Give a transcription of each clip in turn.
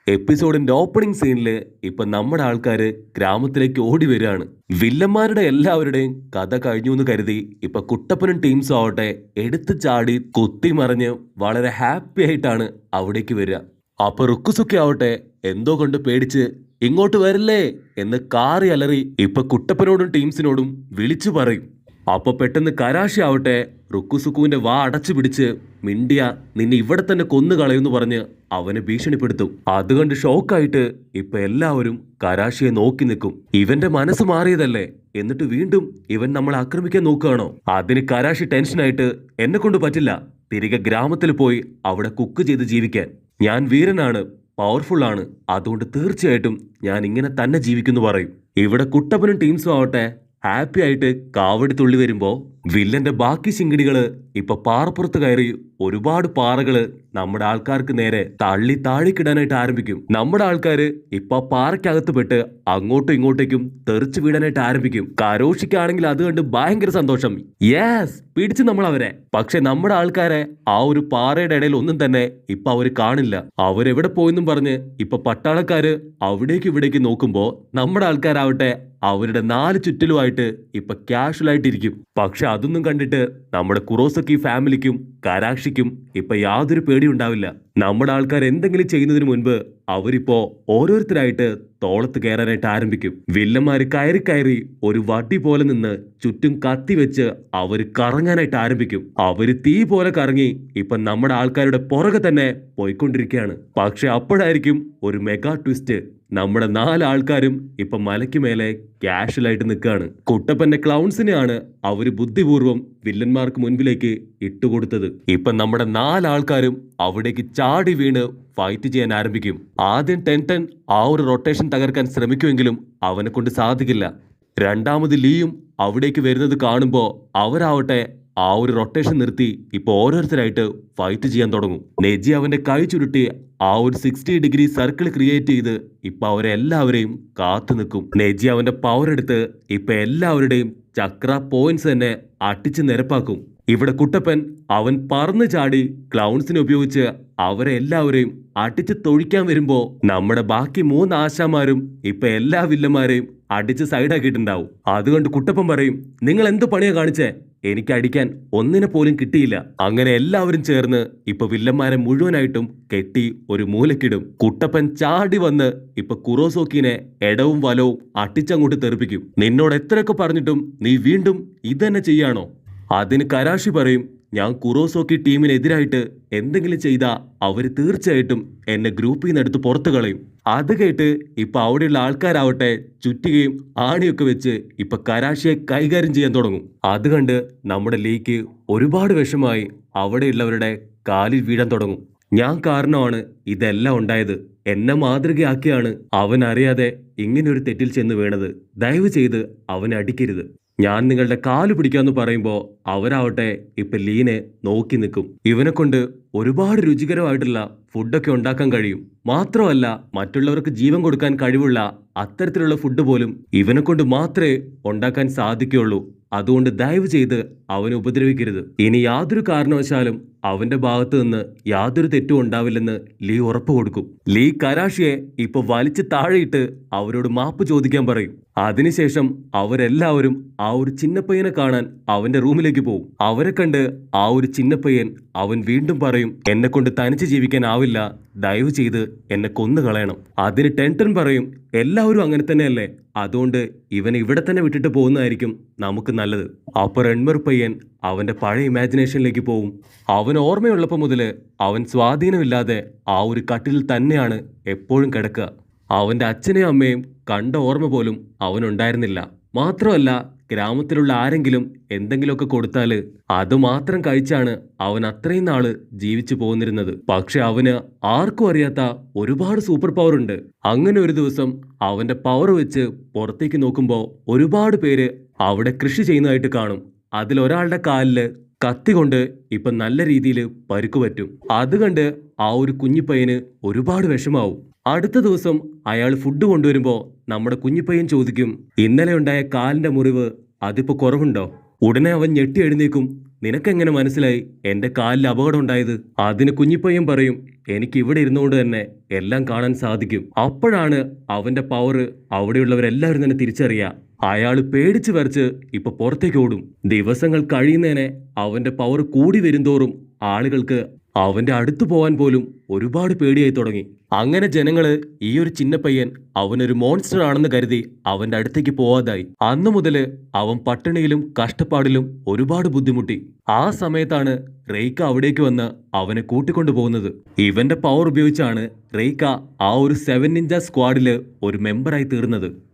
എപ്പിസോഡിന്റെ opening സീനില് ഇപ്പൊ നമ്മുടെ ആൾക്കാര് ഗ്രാമത്തിലേക്ക് ഓടി വരികയാണ്. വില്ലന്മാരുടെ എല്ലാവരുടെയും കഥ കഴിഞ്ഞു എന്ന് കരുതി ഇപ്പൊ കുട്ടപ്പനും ടീംസും ആവട്ടെ എടുത്തു ചാടി കുത്തിമറിഞ്ഞ് വളരെ ഹാപ്പി ആയിട്ടാണ് അവിടേക്ക് വരിക. അപ്പൊ റുക്കുസുക്കി ആവട്ടെ എന്തോ കൊണ്ട് പേടിച്ച് ഇങ്ങോട്ട് വരില്ലേ എന്ന് കാറി അലറി ഇപ്പൊ കുട്ടപ്പനോടും ടീംസിനോടും വിളിച്ചു പറയും. അപ്പൊ പെട്ടെന്ന് കരാശി ആവട്ടെ റുക്കുസുക്കുവിന്റെ വാ അടച്ചു പിടിച്ച് മിണ്ടിയ നിന്നെ ഇവിടെ തന്നെ കൊന്നു കളയുന്നു പറഞ്ഞ് അവനെ ഭീഷണിപ്പെടുത്തും. അതുകൊണ്ട് ഷോക്കായിട്ട് ഇപ്പൊ എല്ലാവരും കരാശിയെ നോക്കി നിൽക്കും. ഇവന്റെ മനസ്സ് മാറിയതല്ലേ, എന്നിട്ട് വീണ്ടും ഇവൻ നമ്മളെ ആക്രമിക്കാൻ നോക്കുകയാണോ? അതിന് കരാശി ടെൻഷനായിട്ട് എന്നെ കൊണ്ട് പറ്റില്ല, തിരികെ ഗ്രാമത്തിൽ പോയി അവിടെ കുക്ക് ചെയ്ത് ജീവിക്കാൻ. ഞാൻ വീരനാണ്, പവർഫുൾ ആണ്, അതുകൊണ്ട് തീർച്ചയായിട്ടും ഞാൻ ഇങ്ങനെ തന്നെ ജീവിക്കുന്നു പറയും. ഇവിടെ കുട്ടപ്പനും ടീംസും ആവട്ടെ ഹാപ്പി ആയിട്ട് കാവടി തുള്ളി വരുമ്പോ വില്ലന്റെ ബാക്കി ശിങ്കിടികള് ഇപ്പൊ പാറപ്പുറത്ത് കയറി ഒരുപാട് പാറകള് നമ്മുടെ ആൾക്കാർക്ക് നേരെ തള്ളി താഴിക്കിടാനായിട്ട് ആരംഭിക്കും. നമ്മുടെ ആൾക്കാര് ഇപ്പൊ പാറയ്ക്കകത്ത് പെട്ട് അങ്ങോട്ടും ഇങ്ങോട്ടേക്കും തെറിച്ചു വീടാനായിട്ട് ആരംഭിക്കും. കരോഷിക്കാണെങ്കിൽ അത് കണ്ട് ഭയങ്കര സന്തോഷം. യെസ്, പിടിച്ചു നമ്മൾ അവരെ. പക്ഷെ നമ്മുടെ ആൾക്കാരെ ആ ഒരു പാറയുടെ ഇടയിൽ ഒന്നും തന്നെ ഇപ്പൊ അവര് കാണില്ല. അവരെവിടെ പോയെന്നും പറഞ്ഞ് ഇപ്പൊ പട്ടാളക്കാര് അവിടേക്ക് ഇവിടേക്ക് നോക്കുമ്പോ നമ്മുടെ ആൾക്കാരാവട്ടെ അവരുടെ നാല് ചുറ്റിലുമായിട്ട് ഇപ്പൊ കാഷ്വൽ ആയിട്ടിരിക്കും. പക്ഷെ അതൊന്നും കണ്ടിട്ട് നമ്മുടെ കുറോസക്കി ഫാമിലിക്കും കരാഷിക്കും ഇപ്പൊ യാതൊരു പേടിയും ഉണ്ടാവില്ല. നമ്മുടെ ആൾക്കാർ എന്തെങ്കിലും ചെയ്യുന്നതിന് മുൻപ് അവരിപ്പോ ഓരോരുത്തരായിട്ട് തോളത്ത് കയറാനായിട്ട് ആരംഭിക്കും. വില്ലന്മാര് കയറി കയറി ഒരു വടി പോലെ നിന്ന് ചുറ്റും കത്തി വെച്ച് അവര് കറങ്ങാനായിട്ട് ആരംഭിക്കും. അവര് തീ പോലെ കറങ്ങി ഇപ്പൊ നമ്മുടെ ആൾക്കാരുടെ പുറകെ തന്നെ പോയിക്കൊണ്ടിരിക്കുകയാണ്. പക്ഷെ അപ്പോഴായിരിക്കും ഒരു മെഗാ ട്വിസ്റ്റ്. നമ്മുടെ നാല് ആൾക്കാരും ഇപ്പൊ മലയ്ക്ക് മേലെ ക്യാഷ്വലായിട്ട് നിൽക്കുകയാണ്. കുട്ടപ്പന്റെ ക്ലൗൺസിനെയാണ് അവര് ബുദ്ധിപൂർവ്വം വില്ലന്മാർക്ക് മുൻപിലേക്ക് ഇട്ടുകൊടുത്തത്. ഇപ്പൊ നമ്മുടെ നാലാൾക്കാരും അവിടേക്ക് ചാടി വീണ് ഫൈറ്റ് ചെയ്യാൻ ആരംഭിക്കും. ആദ്യം ടെൻ ആ ഒരു റൊട്ടേഷൻ തകർക്കാൻ ശ്രമിക്കുമെങ്കിലും അവനെ കൊണ്ട് സാധിക്കില്ല. രണ്ടാമത് ലീയും അവിടേക്ക് വരുന്നത് കാണുമ്പോ അവരാവട്ടെ ആ ഒരു റൊട്ടേഷൻ നിർത്തി ഇപ്പൊ ഓരോരുത്തരായിട്ട് ഫൈറ്റ് ചെയ്യാൻ തുടങ്ങും. നെജി അവന്റെ കൈ ചുരുട്ടി ആ ഒരു 60 ഡിഗ്രി സർക്കിൾ ക്രിയേറ്റ് ചെയ്ത് ഇപ്പൊ അവരെല്ലാവരെയും കാത്തു നിൽക്കും. നെജി അവന്റെ പവർ എടുത്ത് ഇപ്പൊ എല്ലാവരുടെയും ചക്ര പോയിന്റ്സ് തന്നെ അടിച്ച് നിരപ്പാക്കും. ഇവിടെ കുട്ടപ്പൻ അവൻ പറന്നു ചാടി ക്ലൗൺസിനെ ഉപയോഗിച്ച് അവരെ എല്ലാവരെയും അടിച്ച് തൊഴിക്കാൻ വരുമ്പോ നമ്മുടെ ബാക്കി 3 ആശാമാരും ഇപ്പൊ എല്ലാ വില്ലന്മാരെയും അടിച്ച് സൈഡാക്കിയിട്ടുണ്ടാവും. അതുകൊണ്ട് കുട്ടപ്പൻ പറയും, നിങ്ങൾ എന്ത് പണിയാ കാണിച്ചേ, എനിക്ക് അടിക്കാൻ ഒന്നിനെ പോലും കിട്ടിയില്ല. അങ്ങനെ എല്ലാവരും ചേർന്ന് ഇപ്പൊ വില്ലന്മാരെ മുഴുവനായിട്ടും കെട്ടി ഒരു മൂലക്കിടും. കുട്ടപ്പൻ ചാടി വന്ന് ഇപ്പൊ കുറോസോക്കിനെ എടവും വലവും അട്ടിച്ചങ്ങോട്ട് തെറിപ്പിക്കും. നിന്നോട് എത്രയൊക്കെ പറഞ്ഞിട്ടും നീ വീണ്ടും ഇതന്നെ ചെയ്യാണോ? അതിന് കരാശി പറയും, ഞാൻ കുറോസോക്കി ടീമിനെതിരായിട്ട് എന്തെങ്കിലും ചെയ്താ അവര് തീർച്ചയായിട്ടും എന്നെ ഗ്രൂപ്പിൽ നിന്ന് എടുത്ത് പുറത്തു കളയും. അത് കേട്ട് ഇപ്പൊ അവിടെയുള്ള ആൾക്കാരാവട്ടെ ചുറ്റികയും ആണിയൊക്കെ വെച്ച് ഇപ്പൊ കരാശിയെ കൈകാര്യം ചെയ്യാൻ തുടങ്ങും. അത് കണ്ട് നമ്മുടെ ലീക്ക് ഒരുപാട് വിഷമായി അവിടെയുള്ളവരുടെ കാലിൽ വീഴാൻ തുടങ്ങും. ഞാൻ കാരണമാണ് ഇതെല്ലാം ഉണ്ടായത്, എന്നെ മാതൃകയാക്കിയാണ് അവൻ അറിയാതെ ഇങ്ങനൊരു തെറ്റിൽ ചെന്ന് വീണത്, ദയവ് ചെയ്ത് അവനെ അടിക്കരുത്, ഞാൻ നിങ്ങളുടെ കാല് പിടിക്കാന്ന് പറയുമ്പോ അവരാവട്ടെ ഇപ്പൊ ലീനെ നോക്കി നിൽക്കും. ഇവനെ കൊണ്ട് ഒരുപാട് രുചികരമായിട്ടുള്ള ഫുഡൊക്കെ ഉണ്ടാക്കാൻ കഴിയും. മാത്രമല്ല മറ്റുള്ളവർക്ക് ജീവൻ കൊടുക്കാൻ കഴിവുള്ള അത്തരത്തിലുള്ള ഫുഡ് പോലും ഇവനെ കൊണ്ട് മാത്രമേ ഉണ്ടാക്കാൻ സാധിക്കുകയുള്ളൂ. അതുകൊണ്ട് ദയവ് ചെയ്ത് അവനെ ഉപദ്രവിക്കരുത്. ഇനി യാതൊരു കാരണവശാലും അവന്റെ ഭാഗത്തു നിന്ന് യാതൊരു തെറ്റും ഉണ്ടാവില്ലെന്ന് ലീ ഉറപ്പ് കൊടുക്കും. ലീ കരാഷിയെ ഇപ്പൊ വലിച്ചു താഴെയിട്ട് അവരോട് മാപ്പ് ചോദിക്കാൻ പറയും. അതിനുശേഷം അവരെല്ലാവരും ആ ഒരു ചിന്നപ്പയ്യനെ കാണാൻ അവന്റെ റൂമിലേക്ക് പോകും. അവരെ കണ്ട് ആ ഒരു ചിന്നപ്പയ്യൻ അവൻ വീണ്ടും പറയും, എന്നെ കൊണ്ട് തനിച്ച് ജീവിക്കാനാവില്ല, ദയവ് ചെയ്ത് എന്നെ കൊന്നു കളയണം. അതിന് ടെൻഷൻ പറയും, എല്ലാവരും അങ്ങനെ തന്നെയല്ലേ, അതുകൊണ്ട് ഇവനെ ഇവിടെ തന്നെ വിട്ടിട്ട് പോകുന്നതായിരിക്കും നമുക്ക് നല്ലത്. അപ്പൊ റൺമർ പയ്യൻ അവന്റെ പഴയ ഇമാജിനേഷനിലേക്ക് പോവും. അവൻ ഓർമ്മയുള്ളപ്പോൾ മുതല് അവൻ സ്വാധീനമില്ലാതെ ആ ഒരു കട്ടിലിൽ തന്നെയാണ് എപ്പോഴും കിടക്കുക. അവന്റെ അച്ഛനെയും അമ്മയും കണ്ട ഓർമ്മ പോലും അവനുണ്ടായിരുന്നില്ല. മാത്രമല്ല ഗ്രാമത്തിലുള്ള ആരെങ്കിലും എന്തെങ്കിലുമൊക്കെ കൊടുത്താല് അത് മാത്രം കഴിച്ചാണ് അവൻ അത്രയും നാള് ജീവിച്ചു പോന്നിരുന്നത്. പക്ഷെ അവന് ആർക്കും അറിയാത്ത ഒരുപാട് സൂപ്പർ പവർ ഉണ്ട്. അങ്ങനെ ഒരു ദിവസം അവന്റെ പവർ വെച്ച് പുറത്തേക്ക് നോക്കുമ്പോ ഒരുപാട് പേര് അവിടെ കൃഷി ചെയ്യുന്നതായിട്ട് കാണും. അതിലൊരാളുടെ കാലില് കത്തി കൊണ്ട് ഇപ്പൊ നല്ല രീതിയിൽ പരുക്ക് പറ്റും. അത് കണ്ട് ആ ഒരു കുഞ്ഞിപ്പയ്യന് ഒരുപാട് വിഷമാവും. അടുത്ത ദിവസം അയാൾ ഫുഡ് കൊണ്ടുവരുമ്പോ നമ്മുടെ കുഞ്ഞിപ്പയ്യൻ ചോദിക്കും, ഇന്നലെ ഉണ്ടായ കാലിന്റെ മുറിവ് അതിപ്പോ കുറവുണ്ടോ? ഉടനെ അവൻ ഞെട്ടി എഴുന്നേക്കും, നിനക്കെങ്ങനെ മനസ്സിലായി എന്റെ കാലിൽ അപകടം ഉണ്ടായത്? അതിന് കുഞ്ഞിപ്പയ്യൻ പറയും, എനിക്ക് ഇവിടെ ഇരുന്നുകൊണ്ട് തന്നെ എല്ലാം കാണാൻ സാധിക്കും. അപ്പോഴാണ് അവന്റെ പവർ അവിടെയുള്ളവരെല്ലാവരും തന്നെ തിരിച്ചറിയുക. അയാള് പേടിച്ച് വരച്ച് ഇപ്പൊ പുറത്തേക്ക് ഓടും. ദിവസങ്ങൾ കഴിയുന്നതിനെ അവന്റെ പവർ കൂടി വരുംതോറും ആളുകൾക്ക് അവന്റെ അടുത്തു പോവാൻ പോലും ഒരുപാട് പേടിയായി തുടങ്ങി. അങ്ങനെ ജനങ്ങള് ഈ ഒരു ചിന്നപ്പയ്യൻ അവനൊരു മോൺസ്റ്റർ ആണെന്ന് കരുതി അവന്റെ അടുത്തേക്ക് പോവാതായി. അന്നു മുതല് അവൻ പട്ടിണിയിലും കഷ്ടപ്പാടിലും ഒരുപാട് ബുദ്ധിമുട്ടി. ആ സമയത്താണ് റെയ്ക്ക അവിടേക്ക് വന്ന് അവനെ കൂട്ടിക്കൊണ്ടു പോകുന്നത്. ഇവന്റെ പവർ ഉപയോഗിച്ചാണ് റെയ്ക്ക ആ ഒരു 7 നിഞ്ച സ്ക്വാഡില് ഒരു മെമ്പറായി തീർന്നത്.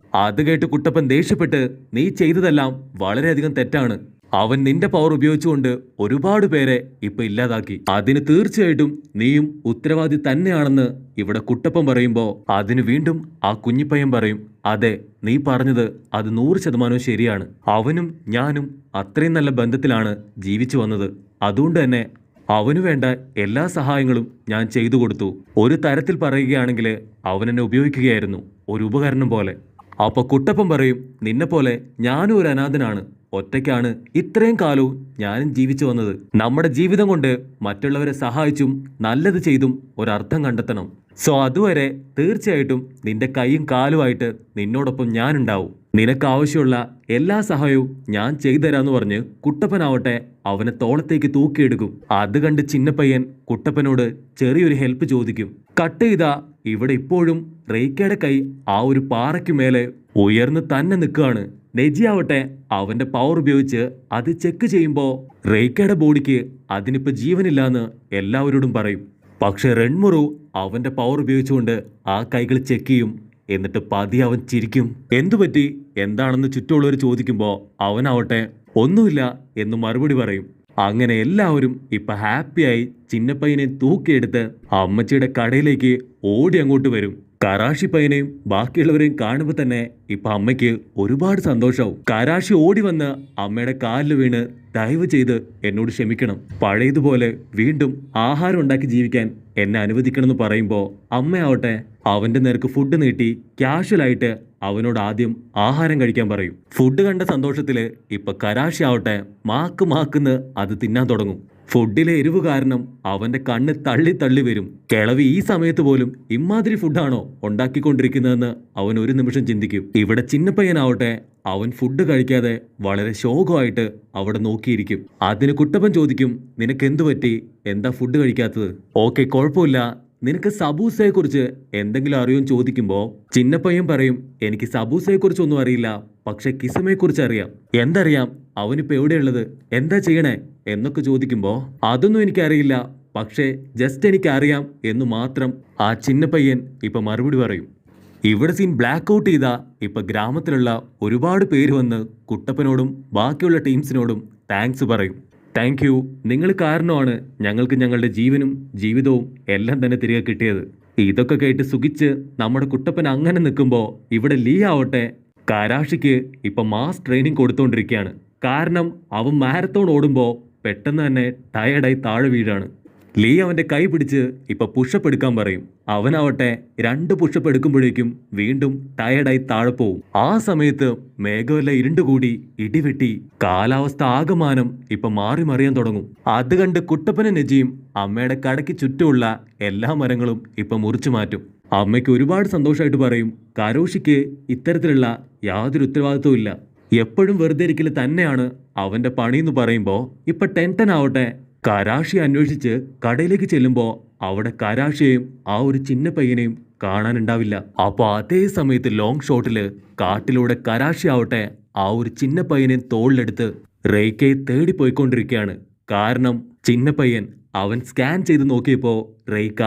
അത് കേട്ട് കുട്ടപ്പൻ ദേഷ്യപ്പെട്ട്, നീ ചെയ്തതെല്ലാം വളരെയധികം തെറ്റാണ്. അവൻ നിന്റെ പവർ ഉപയോഗിച്ചുകൊണ്ട് ഒരുപാട് പേരെ ഇപ്പൊ ഇല്ലാതാക്കി. അതിന് തീർച്ചയായിട്ടും നീയും ഉത്തരവാദി തന്നെയാണെന്ന് ഇവിടെ കുട്ടപ്പൻ പറയുമ്പോ അതിന് വീണ്ടും ആ കുഞ്ഞിപ്പയ്യൻ പറയും, അതെ, നീ പറഞ്ഞത് അത് 100% ശരിയാണ്. അവനും ഞാനും അത്രയും നല്ല ബന്ധത്തിലാണ് ജീവിച്ചു വന്നത്. അതുകൊണ്ട് തന്നെ അവനു വേണ്ട എല്ലാ സഹായങ്ങളും ഞാൻ ചെയ്തു കൊടുത്തു. ഒരു തരത്തിൽ പറയുകയാണെങ്കിൽ അവൻ എന്നെ ഉപയോഗിക്കുകയായിരുന്നു, ഒരു ഉപകരണം പോലെ. അപ്പൊ കുട്ടപ്പൻ പറയും, നിന്നെ പോലെ ഞാനും ഒരു അനാഥനാണ്. ഒറ്റയ്ക്കാണ് ഇത്രയും കാലവും ഞാനും ജീവിച്ചു വന്നത്. നമ്മുടെ ജീവിതം കൊണ്ട് മറ്റുള്ളവരെ സഹായിച്ചും നല്ലത് ചെയ്തും ഒരർത്ഥം കണ്ടെത്തണം. സോ അതുവരെ തീർച്ചയായിട്ടും നിന്റെ കൈയും കാലുമായിട്ട് നിന്നോടൊപ്പം ഞാനുണ്ടാവും. നിനക്ക് ആവശ്യമുള്ള എല്ലാ സഹായവും ഞാൻ ചെയ്തുതരാന്ന് പറഞ്ഞ് കുട്ടപ്പനാവട്ടെ അവനെ തോളത്തേക്ക് തൂക്കിയെടുക്കും. അത് കണ്ട് ചിന്നപ്പയ്യൻ കുട്ടപ്പനോട് ചെറിയൊരു ഹെൽപ്പ് ചോദിക്കും. കട്ട് ചെയ്താ ഇവിടെ ഇപ്പോഴും റെയ്ക്കയുടെ കൈ ആ ഒരു പാറയ്ക്ക് മേലെ ഉയർന്ന് തന്നെ നിൽക്കുകയാണ്. നെജിയാവട്ടെ അവന്റെ പവർ ഉപയോഗിച്ച് അത് ചെക്ക് ചെയ്യുമ്പോ റെയ്ക്കയുടെ ബോഡിക്ക് അതിനിപ്പോ ജീവനില്ലാന്ന് എല്ലാവരോടും പറയും. പക്ഷെ റെൺമുറു അവന്റെ പവർ ഉപയോഗിച്ചുകൊണ്ട് ആ കൈകൾ ചെക്ക് ചെയ്യും. എന്നിട്ട് പതിയെ അവൻ ചിരിക്കും. എന്തുപറ്റി, എന്താണെന്ന് ചുറ്റുമുള്ളവർ ചോദിക്കുമ്പോ അവനാവട്ടെ ഒന്നുമില്ല എന്ന് മറുപടി പറയും. അങ്ങനെ എല്ലാവരും ഇപ്പൊ ഹാപ്പിയായി ചിന്നപ്പയ്യനെ തൂക്കിയെടുത്ത് അമ്മച്ചിയുടെ കടയിലേക്ക് ഓടി അങ്ങോട്ട് വരും. കരാശി പയ്യനെയും ബാക്കിയുള്ളവരെയും കാണുമ്പോൾ തന്നെ ഇപ്പൊ അമ്മയ്ക്ക് ഒരുപാട് സന്തോഷമാവും. കരാശി ഓടി വന്ന് അമ്മയുടെ കാലിൽ വീണ്, ദയവ് ചെയ്ത് എന്നോട് ക്ഷമിക്കണം, പഴയതുപോലെ വീണ്ടും ആഹാരം ഉണ്ടാക്കി ജീവിക്കാൻ എന്നെ അനുവദിക്കണമെന്ന് പറയുമ്പോൾ അമ്മയാവട്ടെ അവന്റെ നേർക്ക് ഫുഡ് നീട്ടി ക്യാഷ്വലായിട്ട് അവനോട് ആദ്യം ആഹാരം കഴിക്കാൻ പറയും. ഫുഡ് കണ്ട സന്തോഷത്തില് ഇപ്പൊ കരാശി ആവട്ടെ മാക്കുന്ന് അത് തിന്നാൻ തുടങ്ങും. ഫുഡിലെ എരിവ് കാരണം അവന്റെ കണ്ണ് തള്ളി തള്ളി വരും. കിളവി ഈ സമയത്ത് പോലും ഇമാതിരി ഫുഡാണോ ഉണ്ടാക്കിക്കൊണ്ടിരിക്കുന്നതെന്ന് അവൻ ഒരു നിമിഷം ചിന്തിക്കും. ഇവിടെ ചിന്നപ്പയ്യനാവട്ടെ അവൻ ഫുഡ് കഴിക്കാതെ വളരെ ശോകമായിട്ട് അവിടെ നോക്കിയിരിക്കും. അതിന് കുട്ടപ്പൻ ചോദിക്കും, നിനക്ക് എന്തു പറ്റി, എന്താ ഫുഡ് കഴിക്കാത്തത്? ഓക്കെ, കുഴപ്പമില്ല, നിനക്ക് സബൂസയെ കുറിച്ച് എന്തെങ്കിലും അറിയുമെന്ന് ചോദിക്കുമ്പോ ചിന്നപ്പയ്യൻ പറയും, എനിക്ക് സബൂസയെ കുറിച്ചൊന്നും അറിയില്ല, പക്ഷെ കിസമയെ കുറിച്ച് അറിയാം. എന്തറിയാം, അവനിപ്പോ എവിടെയുള്ളത്, എന്താ ചെയ്യണേ എന്നൊക്കെ ചോദിക്കുമ്പോ അതൊന്നും എനിക്കറിയില്ല, പക്ഷേ ജസ്റ്റ് എനിക്കറിയാം എന്ന് മാത്രം ആ ചിന്നപ്പയ്യൻ ഇപ്പൊ മറുപടി പറയും. ഇവിടെ സീൻ ബ്ലാക്ക് ഔട്ട് ചെയ്ത ഇപ്പൊ ഗ്രാമത്തിലുള്ള ഒരുപാട് പേര് വന്ന് കുട്ടപ്പനോടും ബാക്കിയുള്ള ടീംസിനോടും താങ്ക്സ് പറയും. താങ്ക് യു, നിങ്ങൾ കാരണമാണ് ഞങ്ങൾക്ക് ഞങ്ങളുടെ ജീവനും ജീവിതവും എല്ലാം തന്നെ തിരികെ കിട്ടിയത്. ഇതൊക്കെ കേട്ട് സുഖിച്ച് നമ്മുടെ കുട്ടപ്പൻ അങ്ങനെ നിൽക്കുമ്പോൾ ഇവിടെ ലീ ആവട്ടെ കരാഷിക്ക് ഇപ്പൊ മാസ് ട്രെയിനിങ് കൊടുത്തുകൊണ്ടിരിക്കുകയാണ്. കാരണം അവൻ മാരത്തോൺ ഓടുമ്പോൾ പെട്ടെന്ന് തന്നെ ടയർഡായി താഴെ വീഴാണ്. ലീ അവന്റെ കൈ പിടിച്ച് ഇപ്പൊ പുഷപ്പ് എടുക്കാൻ പറയും. അവനാവട്ടെ 2 പുഷപ്പ് എടുക്കുമ്പോഴേക്കും വീണ്ടും ടയർഡായി താഴെ പോവും. ആ സമയത്ത് മേഘമെല്ലാം ഇരുണ്ടുകൂടി ഇടിവെട്ടി കാലാവസ്ഥ ആകമാനം ഇപ്പൊ മാറി മറിയാൻ തുടങ്ങും. അത് കണ്ട് കുട്ടപ്പനും നെജിയും അമ്മയുടെ കടയ്ക്ക് ചുറ്റുമുള്ള എല്ലാ മരങ്ങളും ഇപ്പൊ മുറിച്ചു മാറ്റും. അമ്മയ്ക്ക് ഒരുപാട് സന്തോഷമായിട്ട് പറയും, കരോഷിക്ക് ഇത്തരത്തിലുള്ള യാതൊരു ഉത്തരവാദിത്വവും ഇല്ല, എപ്പോഴും വെറുതെ ഇരിക്കൽ തന്നെയാണ് അവന്റെ പണിയെന്ന് പറയുമ്പോ ഇപ്പൊ ടെൻറ്റനാവട്ടെ കരാഷി അന്വേഷിച്ച് കടയിലേക്ക് ചെല്ലുമ്പോ അവിടെ കരാഷിയെയും ആ ഒരു ചിന്നപ്പയ്യനെയും കാണാനുണ്ടാവില്ല. അപ്പൊ അതേ സമയത്ത് ലോങ് ഷോട്ടില് കാട്ടിലൂടെ കരാഷി ആവട്ടെ ആ ഒരു ചിന്നപ്പയ്യനെ തോളിലെടുത്ത് റെയ്ക്കയെ തേടി പോയിക്കൊണ്ടിരിക്കുകയാണ്. കാരണം ചിന്നപ്പയ്യൻ അവൻ സ്കാൻ ചെയ്ത് നോക്കിയപ്പോ റെയ്ക്ക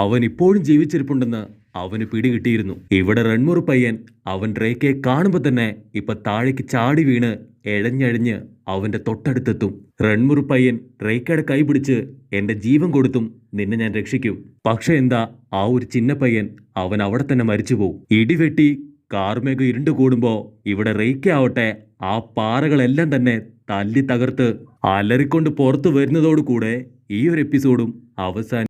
അവൻ ഇപ്പോഴും ജീവിച്ചിരിപ്പുണ്ടെന്ന് അവന് പിടികിട്ടിയിരുന്നു. ഇവിടെ റൺമുറു പയ്യൻ അവൻ റേക്കയെ കാണുമ്പോൾ തന്നെ ഇപ്പൊ താഴേക്ക് ചാടി വീണ് എഴഞ്ഞഴഞ്ഞ് അവന്റെ തൊട്ടടുത്തെത്തും. റൺമുറു പയ്യൻ റേക്കയുടെ കൈ പിടിച്ച് എന്റെ ജീവൻ കൊടുത്തും നിന്നെ ഞാൻ രക്ഷിക്കും. പക്ഷെ എന്താ, ആ ഒരു ചിന്നപ്പയ്യൻ അവൻ അവിടെ തന്നെ മരിച്ചുപോകും. ഇടിവെട്ടി കാർമേഘം ഇരുണ്ടു കൂടുമ്പോ ഇവിടെ റേക്ക ആവട്ടെ ആ പാറകളെല്ലാം തന്നെ തല്ലി തകർത്ത് അലറിക്കൊണ്ട് പുറത്തു വരുന്നതോടുകൂടെ ഈ ഒരു എപ്പിസോഡും അവസാനം.